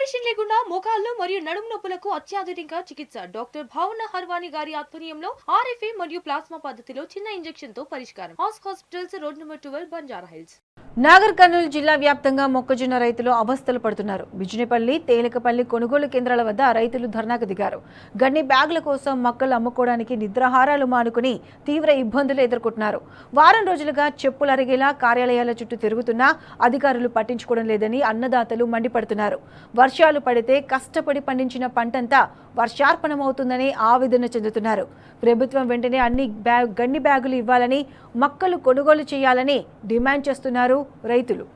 Operation లేకుండా మోకాళ్లు మరియు నడుము నొప్పులకు అత్యాధునిక చికిత్స డాక్టర్ భావన హర్వాణి గారి ఆధ్వర్యంలో ఆర్ఎఫ్ఏ మరియు ప్లాస్మా పద్ధతిలో చిన్న ఇంజెక్షన్ తో పరిష్కారం. Hospitals road number 12 Banjara hills. Nagar Kurnool జిల్లా వ్యాప్తంగా మొక్కజొన్న రైతులు అవస్థలు పడుతున్నారు. బిజినపల్లి, తేలికపల్లి కొనుగోలు కేంద్రాల వద్ద రైతులు ధర్నాకు దిగారు. గన్ని బ్యాగుల కోసం మొక్కలు అమ్ముకోవడానికి నిద్రాహారాలు మానుకుని తీవ్ర ఇబ్బందులు ఎదుర్కొంటున్నారు. వారం రోజులుగా చెప్పులు అరిగేలా కార్యాలయాల చుట్టూ తిరుగుతున్నా అధికారులు పట్టించుకోవడం లేదని అన్నదాతలు మండిపడుతున్నారు. వర్షాలు పడితే కష్టపడి పండించిన పంటంతా వర్షార్పణమవుతుందని ఆవేదన చెందుతున్నారు. ప్రభుత్వం వెంటనే అన్ని గన్ని బ్యాగులు ఇవ్వాలని, మొక్కలు కొనుగోలు చేయాలని డిమాండ్ చేస్తున్నారు రైతులు.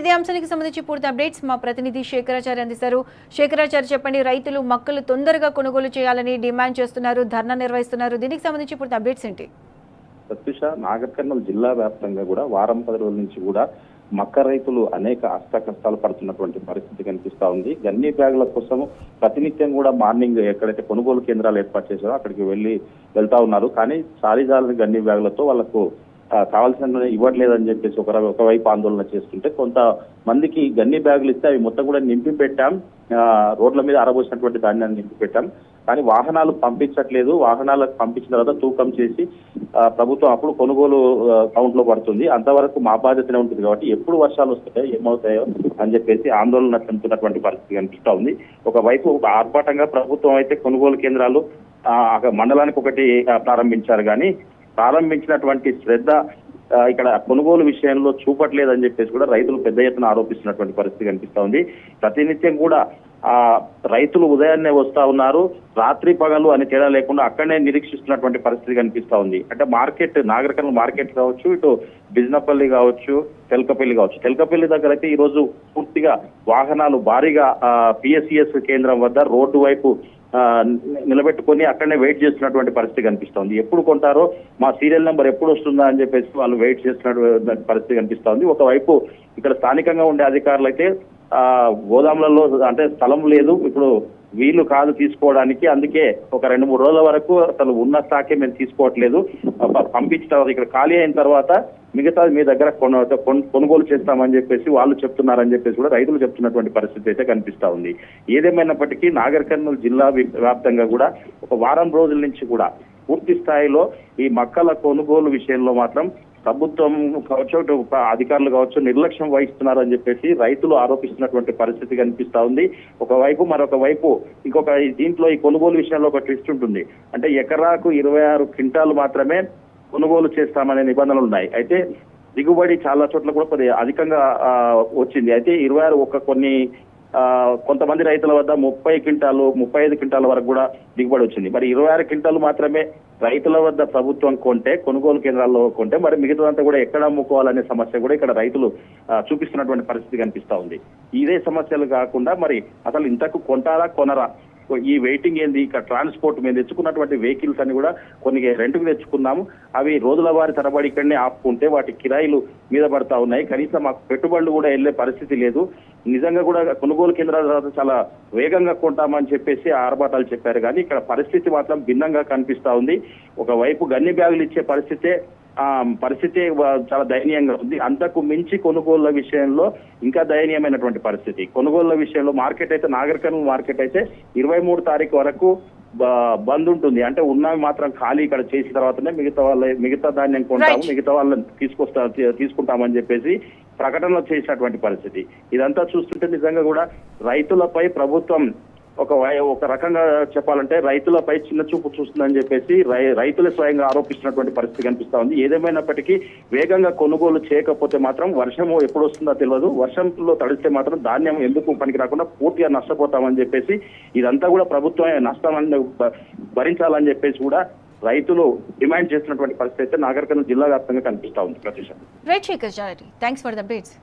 ఇదే అంశానికి సంబంధించి పూర్తి అప్డేట్స్ మా ప్రతినిధి శేఖరాచార్య అందిస్తారు. శేఖరాచార్య, చెప్పండి. రైతులు మొక్కలు తొందరగా కొనుగోలు చేయాలని డిమాండ్ చేస్తున్నారు, ధర్నా నిర్వహిస్తున్నారు. దీనికి సంబంధించి పూర్తి అప్డేట్స్ ఏంటి? సతీష, నాగర్ కర్నూలు జిల్లా వ్యాప్తంగా కూడా వారం 10 రోజుల నుంచి కూడా మక్క రైతులు అనేక కష్టాలు పడుతున్నటువంటి పరిస్థితి కనిపిస్తా ఉంది. గన్ని బ్యాగుల కోసం ప్రతినిత్యం కూడా మార్నింగ్ ఎక్కడైతే కొనుగోలు కేంద్రాలు ఏర్పాటు చేశారో అక్కడికి వెళ్తా ఉన్నారు. కానీ సారీజాలని గన్ని బ్యాగులతో వాళ్లకు కావాల్సిన ఇవ్వట్లేదని చెప్పేసి ఒకవైపు ఆందోళన చేస్తుంటే, కొంతమందికి గన్ని బ్యాగులు ఇస్తే అవి మొత్తం కూడా నింపి పెట్టాం, రోడ్ల మీద ఆరబోసినటువంటి ధాన్యాన్ని నింపి పెట్టాం, కానీ వాహనాలు పంపించట్లేదు. వాహనాలకు పంపించిన తర్వాత తూకం చేసి ప్రభుత్వం అప్పుడు కొనుగోలు కౌంట్ లో పడుతుంది. అంతవరకు మా బాధ్యతనే ఉంటుంది కాబట్టి ఎప్పుడు వర్షాలు వస్తాయో ఏమవుతాయో అని చెప్పేసి ఆందోళన చెందుతున్నటువంటి పరిస్థితి కనిపిస్తా ఉంది. ఒకవైపు ఆర్భాటంగా ప్రభుత్వం అయితే కొనుగోలు కేంద్రాలు మండలానికి ఒకటి ప్రారంభించారు, కానీ ప్రారంభించినటువంటి శ్రద్ధ ఇక్కడ కొనుగోలు విషయంలో చూపట్లేదని చెప్పేసి కూడా రైతులు పెద్ద ఎత్తున ఆరోపిస్తున్నటువంటి పరిస్థితి కనిపిస్తా ఉంది. ప్రతినిత్యం కూడా రైతులు ఉదయాన్నే వస్తా ఉన్నారు, రాత్రి పగలు అని తేడా లేకుండా అక్కడనే నిరీక్షిస్తున్నటువంటి పరిస్థితి కనిపిస్తా ఉంది. అంటే మార్కెట్, నాగర్ కర్నూలు మార్కెట్ కావచ్చు, ఇటు బిజినపల్లి కావచ్చు, తెల్కపల్లి కావచ్చు. తెల్కపల్లి దగ్గర అయితే ఈ రోజు పూర్తిగా వాహనాలు భారీగా పిఎస్సిఎస్ కేంద్రం వద్ద రోడ్డు వైపు నిలబెట్టుకొని అక్కడనే వెయిట్ చేస్తున్నటువంటి పరిస్థితి కనిపిస్తోంది. ఎప్పుడు కొంటారో, మా సీరియల్ నెంబర్ ఎప్పుడు వస్తుందా అని చెప్పేసి వాళ్ళు వెయిట్ చేస్తున్నటువంటి పరిస్థితి కనిపిస్తోంది. ఒకవైపు ఇక్కడ స్థానికంగా ఉండే అధికారులు అయితే గోదాములలో అంటే స్థలం లేదు, ఇప్పుడు వీళ్ళు కాదు తీసుకోవడానికి, అందుకే ఒక 2-3 రోజుల వరకు అసలు ఉన్న స్టాకే మేము తీసుకోవట్లేదు, పంపించిన ఇక్కడ ఖాళీ అయిన తర్వాత మిగతాది మీ దగ్గర కొనుగోలు చేస్తామని చెప్పేసి వాళ్ళు చెప్తున్నారని చెప్పేసి కూడా రైతులు చెప్తున్నటువంటి పరిస్థితి అయితే కనిపిస్తా ఉంది. ఏదేమైనప్పటికీ నాగర్ కర్నూలు జిల్లా వ్యాప్తంగా కూడా ఒక వారం రోజుల నుంచి కూడా పూర్తి స్థాయిలో ఈ మొక్కల కొనుగోలు విషయంలో మాత్రం ప్రభుత్వం కావచ్చు, అధికారులు కావచ్చు నిర్లక్ష్యం వహిస్తున్నారని చెప్పేసి రైతులు ఆరోపిస్తున్నటువంటి పరిస్థితి కనిపిస్తా ఉంది. ఒకవైపు మరొక వైపు ఇంకొక దీంట్లో ఈ కొనుగోలు విషయంలో ఒక ట్విస్ట్ ఉంటుంది. అంటే ఎకరాకు 26 క్వింటాలు మాత్రమే కొనుగోలు చేస్తామనే నిబంధనలు ఉన్నాయి. అయితే దిగుబడి చాలా చోట్ల కూడా కొద్దిగా అధికంగా వచ్చింది. అయితే 26 కొంతమంది రైతుల వద్ద 30 క్వింటాలు 35 క్వింటాల వరకు కూడా దిగుబడి వచ్చింది. మరి 26 క్వింటాలు మాత్రమే రైతుల వద్ద ప్రభుత్వం కొంటే, కొనుగోలు కేంద్రాల్లో కొంటే, మరి మిగతాదంతా కూడా ఎక్కడ అమ్ముకోవాలనే సమస్య కూడా ఇక్కడ రైతులు చూపిస్తున్నటువంటి పరిస్థితి కనిపిస్తా ఉంది. ఇదే సమస్యలు కాకుండా మరి అసలు ఇంతకు కొంటారా కొనరా, ఈ వెయిటింగ్ ఏంది, ఇక్కడ ట్రాన్స్పోర్ట్ మేము తెచ్చుకున్నటువంటి వెహికల్స్ అని కూడా కొన్ని రెంట్కు తెచ్చుకున్నాము, అవి రోజుల వారి తరబడి ఇక్కడనే ఆపుకుంటే వాటి కిరాయిలు మీద పడతా ఉన్నాయి, కనీసం మాకు పెట్టుబడులు కూడా వెళ్లే పరిస్థితి లేదు. నిజంగా కూడా కొనుగోలు కేంద్రాల చాలా వేగంగా కొంటామని చెప్పేసి ఆర్భాటాలు చెప్పారు, కానీ ఇక్కడ పరిస్థితి మాత్రం భిన్నంగా కనిపిస్తా ఉంది. ఒకవైపు గన్ని బ్యాగులు ఇచ్చే పరిస్థితే పరిస్థితి చాలా దయనీయంగా ఉంది. అంతకు మించి కొనుగోళ్ల విషయంలో ఇంకా దయనీయమైనటువంటి పరిస్థితి. కొనుగోళ్ల విషయంలో మార్కెట్ అయితే నాగర్ కర్నూలు మార్కెట్ అయితే 23 తారీఖు వరకు బంద్ ఉంటుంది. అంటే ఉన్నవి మాత్రం ఖాళీ ఇక్కడ చేసిన తర్వాతనే మిగతా ధాన్యం కొంటాము, మిగతా వాళ్ళని తీసుకుంటామని చెప్పేసి ప్రకటనలో చేసినటువంటి పరిస్థితి. ఇదంతా చూస్తుంటే నిజంగా కూడా రైతులపై ప్రభుత్వం ఒక రకంగా చెప్పాలంటే రైతులపై చిన్న చూపు చూస్తుందని చెప్పేసి రైతులే స్వయంగా ఆరోపిస్తున్నటువంటి పరిస్థితి కనిపిస్తా ఉంది. ఏదేమైనప్పటికీ వేగంగా కొనుగోలు చేయకపోతే మాత్రం వర్షం ఎప్పుడు వస్తుందో తెలియదు. వర్షంలో తడిస్తే మాత్రం ధాన్యం ఎందుకు పనికి రాకుండా పూర్తిగా నష్టపోతామని చెప్పేసి ఇదంతా కూడా ప్రభుత్వమే నష్టాన్ని భరించాలని చెప్పేసి కూడా రైతులు డిమాండ్ చేస్తున్నటువంటి పరిస్థితి అయితే నాగర్ కర్నూలు జిల్లా వ్యాప్తంగా కనిపిస్తా ఉంది. ప్రతిష్ట right, thanks for the updates.